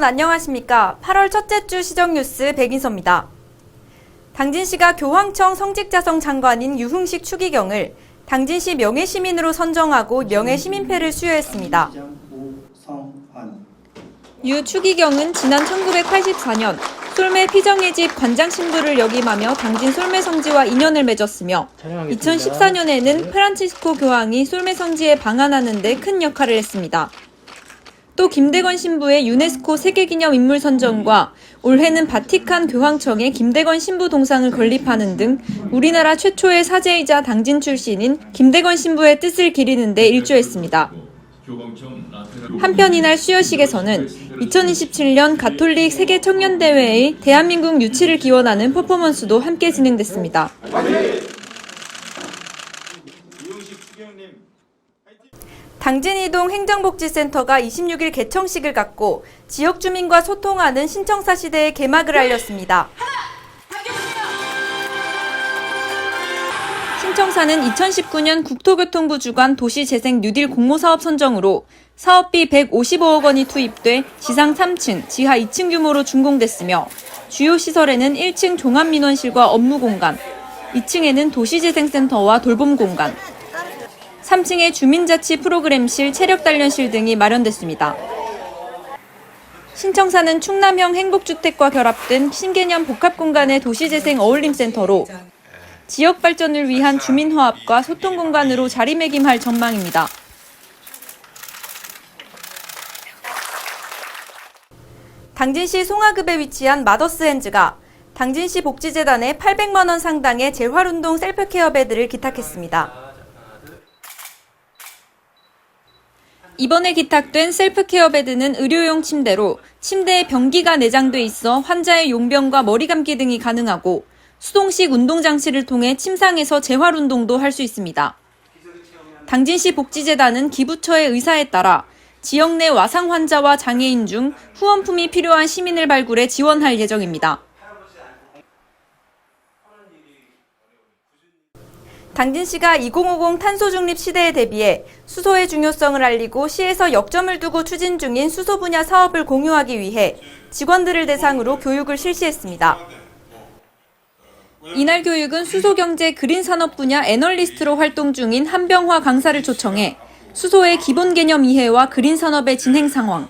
여러분 안녕하십니까? 8월 첫째 주 시정뉴스 백인서입니다. 당진시가 교황청 성직자성 장관인 유흥식 추기경을 당진시 명예시민으로 선정하고 명예시민패를 수여했습니다. 유 추기경은 지난 1984년 솔매 피정의 집 관장신부를 역임하며 당진 솔매 성지와 인연을 맺었으며 2014년에는 프란치스코 교황이 솔매 성지에 방한하는 데 큰 역할을 했습니다. 또 김대건 신부의 유네스코 세계기념 인물 선정과 올해는 바티칸 교황청에 김대건 신부 동상을 건립하는 등 우리나라 최초의 사제이자 당진 출신인 김대건 신부의 뜻을 기리는 데 일조했습니다. 한편 이날 수여식에서는 2027년 가톨릭 세계청년대회의 대한민국 유치를 기원하는 퍼포먼스도 함께 진행됐습니다. 당진이동 행정복지센터가 26일 개청식을 갖고 지역 주민과 소통하는 신청사 시대의 개막을 알렸습니다. 신청사는 2019년 국토교통부 주관 도시재생 뉴딜 공모사업 선정으로 사업비 155억 원이 투입돼 지상 3층, 지하 2층 규모로 준공됐으며 주요 시설에는 1층 종합민원실과 업무공간, 2층에는 도시재생센터와 돌봄공간, 3층에 주민자치 프로그램실, 체력단련실 등이 마련됐습니다. 신청사는 충남형 행복주택과 결합된 신개념 복합공간의 도시재생 어울림센터로 지역 발전을 위한 주민화합과 소통공간으로 자리매김할 전망입니다. 당진시 송화급에 위치한 마더스핸즈가 당진시 복지재단에 800만 원 상당의 재활운동 셀프케어 베드를 기탁했습니다. 이번에 기탁된 셀프케어 베드는 의료용 침대로 침대에 변기가 내장돼 있어 환자의 용변과 머리 감기 등이 가능하고 수동식 운동장치를 통해 침상에서 재활운동도 할 수 있습니다. 당진시 복지재단은 기부처의 의사에 따라 지역 내 와상 환자와 장애인 중 후원품이 필요한 시민을 발굴해 지원할 예정입니다. 당진시가 2050 탄소 중립 시대에 대비해 수소의 중요성을 알리고 시에서 역점을 두고 추진 중인 수소 분야 사업을 공유하기 위해 직원들을 대상으로 교육을 실시했습니다. 이날 교육은 수소경제 그린산업 분야 애널리스트로 활동 중인 한병화 강사를 초청해 수소의 기본 개념 이해와 그린산업의 진행 상황,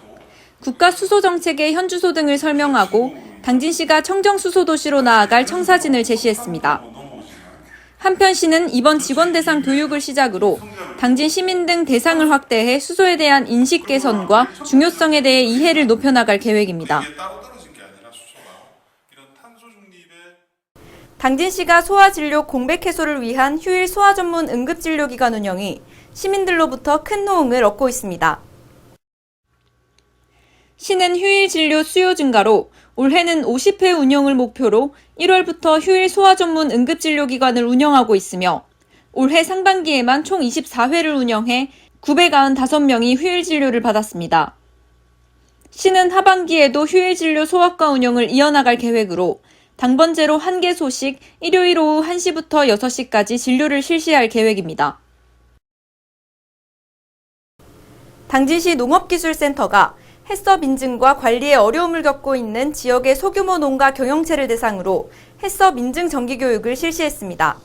국가 수소정책의 현주소 등을 설명하고 당진시가 청정수소도시로 나아갈 청사진을 제시했습니다. 한편 시는 이번 직원 대상 교육을 시작으로 당진 시민 등 대상을 확대해 수소에 대한 인식 개선과 중요성에 대해 이해를 높여나갈 계획입니다. 당진시가 소아진료 공백 해소를 위한 휴일 소아 전문 응급진료기관 운영이 시민들로부터 큰 호응을 얻고 있습니다. 시는 휴일 진료 수요 증가로 올해는 50회 운영을 목표로 1월부터 휴일 소아 전문 응급진료기관을 운영하고 있으며 올해 상반기에만 총 24회를 운영해 995명이 휴일 진료를 받았습니다. 시는 하반기에도 휴일 진료 소아과 운영을 이어나갈 계획으로 당번제로 1개소씩 일요일 오후 1시부터 6시까지 진료를 실시할 계획입니다. 당진시 농업기술센터가 해썹 인증과 관리에 어려움을 겪고 있는 지역의 소규모 농가 경영체를 대상으로 해썹 인증 정기교육을 실시했습니다.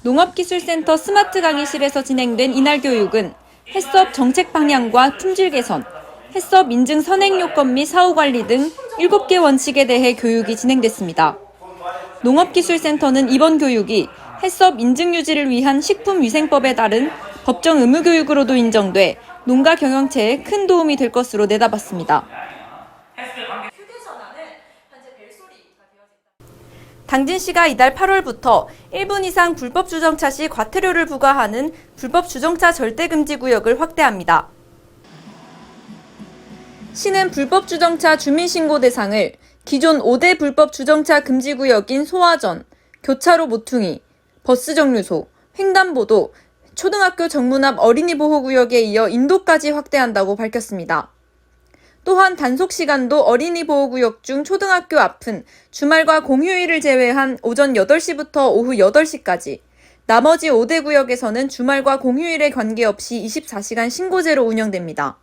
농업기술센터 스마트 강의실에서 진행된 이날 교육은 해썹 정책 방향과 품질 개선, 해썹 인증 선행 요건 및 사후 관리 등 7개 원칙에 대해 교육이 진행됐습니다. 농업기술센터는 이번 교육이 해썹 인증 유지를 위한 식품위생법에 따른 법정 의무 교육으로도 인정돼 농가 경영체에 큰 도움이 될 것으로 내다봤습니다. 당진시가 이달 8월부터 1분 이상 불법 주정차 시 과태료를 부과하는 불법 주정차 절대금지 구역을 확대합니다. 시는 불법 주정차 주민신고 대상을 기존 5대 불법 주정차 금지 구역인 소화전, 교차로 모퉁이, 버스 정류소, 횡단보도, 초등학교 정문 앞 어린이 보호구역에 이어 인도까지 확대한다고 밝혔습니다. 또한 단속 시간도 어린이 보호구역 중 초등학교 앞은 주말과 공휴일을 제외한 오전 8시부터 오후 8시까지, 나머지 5대 구역에서는 주말과 공휴일에 관계없이 24시간 신고제로 운영됩니다.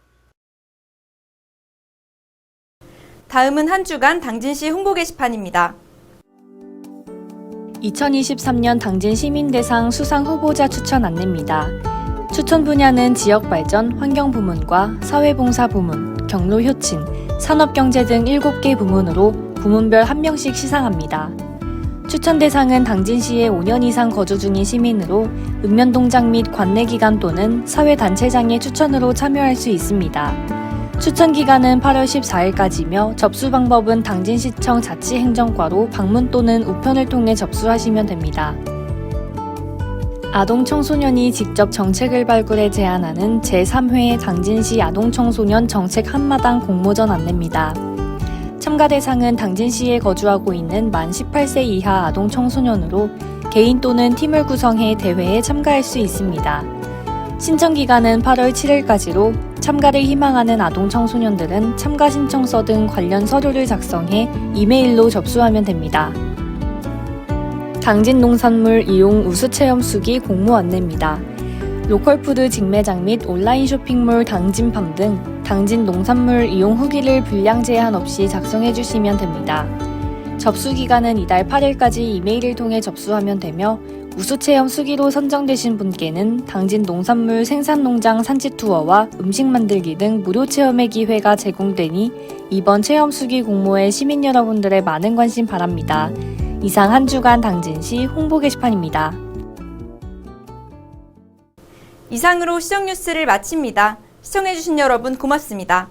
다음은 한 주간 당진시 홍보 게시판입니다. 2023년 당진 시민대상 수상 후보자 추천 안내입니다. 추천 분야는 지역발전, 환경부문과 사회봉사부문, 경로효친, 산업경제 등 7개 부문으로 부문별 1명씩 시상합니다. 추천 대상은 당진시에 5년 이상 거주 중인 시민으로 읍면동장 및 관내기관 또는 사회단체장의 추천으로 참여할 수 있습니다. 추천 기간은 8월 14일까지며 접수 방법은 당진시청 자치행정과로 방문 또는 우편을 통해 접수하시면 됩니다. 아동청소년이 직접 정책을 발굴해 제안하는 제3회 당진시 아동청소년 정책 한마당 공모전 안내입니다. 참가 대상은 당진시에 거주하고 있는 만 18세 이하 아동청소년으로 개인 또는 팀을 구성해 대회에 참가할 수 있습니다. 신청 기간은 8월 7일까지로 참가를 희망하는 아동청소년들은 참가 신청서 등 관련 서류를 작성해 이메일로 접수하면 됩니다. 당진 농산물 이용 우수체험 수기 공모 안내입니다. 로컬푸드 직매장 및 온라인 쇼핑몰 당진팜 등 당진 농산물 이용 후기를 분량 제한 없이 작성해 주시면 됩니다. 접수 기간은 이달 8일까지 이메일을 통해 접수하면 되며 우수체험 수기로 선정되신 분께는 당진 농산물 생산농장 산지 투어와 음식 만들기 등 무료 체험의 기회가 제공되니 이번 체험 수기 공모에 시민 여러분들의 많은 관심 바랍니다. 이상 한 주간 당진시 홍보 게시판입니다. 이상으로 시정뉴스를 마칩니다. 시청해주신 여러분 고맙습니다.